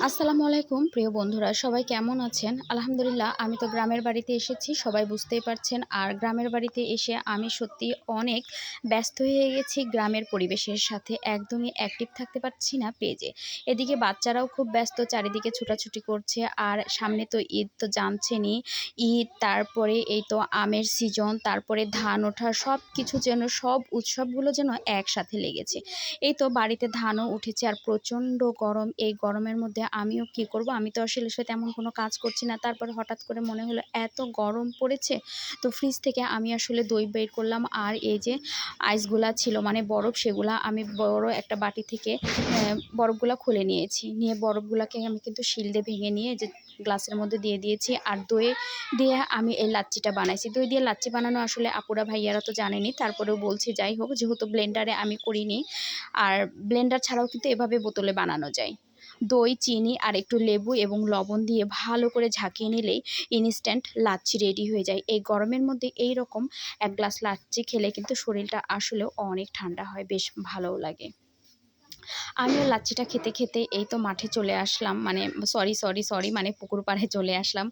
আসসালামু আলাইকুম প্রিয় বন্ধুরা, সবাই কেমন আছেন? আলহামদুলিল্লাহ, আমি তো গ্রামের বাড়িতে এসেছি, সবাই বুঝতেই পারছেন। আর গ্রামের বাড়িতে এসে আমি সত্যি অনেক ব্যস্ত হয়ে গেছি গ্রামের পরিবেশের সাথে, একদমই অ্যাক্টিভ থাকতে পারছি না পেজে। এদিকে বাচ্চারাও খুব ব্যস্ত, চারিদিকে ছুটাছুটি করছে। আর সামনে তো ঈদ, তো জানছেনই, ঈদ, তারপরে এই তো আমের সিজন, তারপরে ধান ওঠা, সব কিছু যেন, সব উৎসবগুলো যেন একসাথে লেগেছে। এই তো বাড়িতে ধানও উঠেছে আর প্রচণ্ড গরম। এই গরমের মধ্যে আমিও কি করব, আমি তো আসলে তেমন কোনো কাজ করছি না। তারপরে হঠাৎ করে মনে হলো এত গরম পড়েছে, তো ফ্রিজ থেকে আমি আসলে দই বের করলাম। আর এই যে আইসগুলা ছিল, মানে বরফ, সেগুলা আমি বড় একটা বাটি থেকে বরফগুলা খুলে নিয়েছি। নিয়ে বরফগুলাকে আমি কিন্তু শিল দিয়ে ভেঙে নিয়ে যে গ্লাসের মধ্যে দিয়ে দিয়েছি। আর দই দিয়ে আমি এই লাচ্চিটা বানাইছি। দই দিয়ে লাচ্চি বানানো আসলে আপুরা ভাইয়ারা তো জানেনি, তারপরেও বলছি, যাই হোক, যেহেতু ব্লেন্ডারে আমি করিনি, আর ব্লেন্ডার ছাড়াও কিন্তু এভাবে বোতলে বানানো যায়। দই, চিনি আর একটু লেবু এবং লবণ দিয়ে ভালো করে ঝাঁকিয়ে নিলেই ইনস্ট্যান্ট লাচ্ছি রেডি হয়ে যায়। এই গরমের মধ্যে এই রকম এক গ্লাস লাচ্ছি খেলে কিন্তু শরীরটা আসলেও অনেক ঠান্ডা হয়, বেশ ভালোও লাগে। আমিও লাচ্ছিটা খেতে খেতে এই তো মাঠে চলে আসলাম, মানে সরি, মানে পুকুর পাড়ে চলে আসলাম।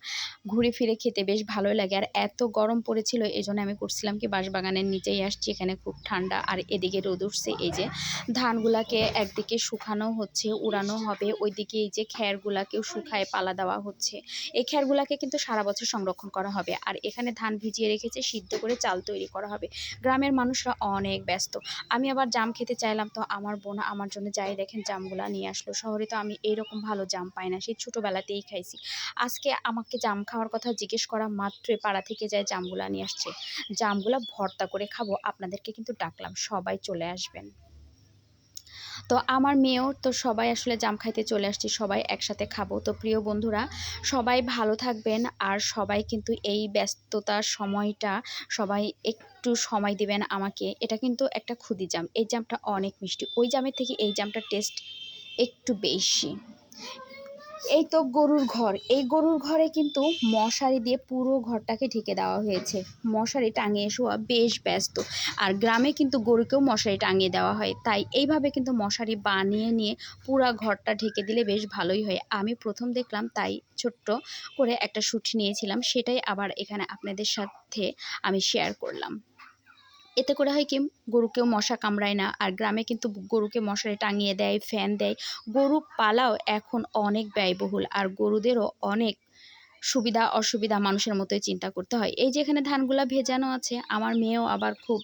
ঘুরে ফিরে খেতে বেশ ভালোই লাগে। আর এত গরম পড়েছিল, এই জন্য আমি করছিলাম কি, বাঁশবাগানের নিচেই আসছি, এখানে খুব ঠান্ডা। আর এদিকে রোদ উঠছে। এই যে ধানগুলাকে একদিকে শুকানো হচ্ছে, উড়ানো হবে, ওইদিকে এই যে খ্যারগুলাকেও শুকায় পালা দেওয়া হচ্ছে। এই খ্যারগুলাকে কিন্তু সারা বছর সংরক্ষণ করা হবে। আর এখানে ধান ভিজিয়ে রেখেছে, সিদ্ধ করে চাল তৈরি করা হবে। গ্রামের মানুষরা অনেক ব্যস্ত। আমি আবার জাম খেতে চাইলাম, তো আমার বোন আমার জন্য, যাই দেখেন, জামগুলা নিয়ে আসলো। শহরে তো আমি এইরকম ভালো জাম পাই না, সেই ছোটোবেলাতেই খাইছি। আজকে আমাকে জাম খাওয়ার কথা জিজ্ঞেস করা মাত্রই পাড়া থেকে যায় জামগুলা নিয়ে আসছে। জামগুলা ভর্তা করে খাবো, আপনাদেরকে কিন্তু ডাকলাম, সবাই চলে আসবেন। তো আমার মেয়েও তো, সবাই আসলে জাম খাইতে চলে আসছি, সবাই একসাথে খাবো। তো প্রিয় বন্ধুরা, সবাই ভালো থাকবেন। আর সবাই কিন্তু এই ব্যস্ততার সময়টা সবাই একটু সময় দিবেন আমাকে। এটা কিন্তু একটা খুদি জাম, এই জামটা অনেক মিষ্টি, ওই জামের থেকে এই জামটার টেস্ট একটু বেশি। এই তো গরুর ঘর, এই গরুর ঘরে কিন্তু মশারি দিয়ে পুরো ঘরটাকে ঢেকে দেওয়া হয়েছে। মশারি টাঙিয়ে শোয়া বেশ ব্যস্ত। আর গ্রামে কিন্তু গরুকেও মশারি টাঙিয়ে দেওয়া হয়, তাই এইভাবে কিন্তু মশারি বানিয়ে নিয়ে পুরা ঘরটা ঢেকে দিলে বেশ ভালোই হয়। আমি প্রথম দেখলাম, তাই ছোট্ট করে একটা শ্যুট নিয়েছিলাম, সেটাই আবার এখানে আপনাদের সাথে আমি শেয়ার করলাম। এতে করে হয় কি, গরুকেও মশা কামড়ায় না। আর গ্রামে কিন্তু গরুকে মশারি টাঙিয়ে দেয়, ফ্যান দেয়। গরু পালাও এখন অনেক ব্যয়বহুল, আর গরুদেরও অনেক সুবিধা অসুবিধা মানুষের মতোই চিন্তা করতে হয়। এই যে এখানে ধানগুলা ভেজানো আছে, আমার মেয়েও আবার খুব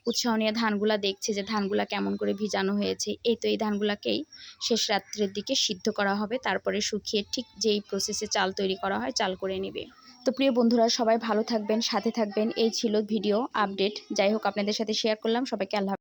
উৎসাহ নিয়ে ধানগুলা দেখছে যে ধানগুলা কেমন করে ভিজানো হয়েছে। এই তো এই ধানগুলাকেই শেষ রাত্রের দিকে সিদ্ধ করা হবে, তারপরে শুকিয়ে ঠিক যেই প্রসেসে চাল তৈরি করা হয়, চাল করে নেবে। তো প্রিয় বন্ধুরা, সবাই ভালো থাকবেন, সাথে থাকবেন। এই ছিল ভিডিও আপডেট, যাই হোক, আপনাদের সাথে শেয়ার করলাম। সবাইকে আল্লাহ।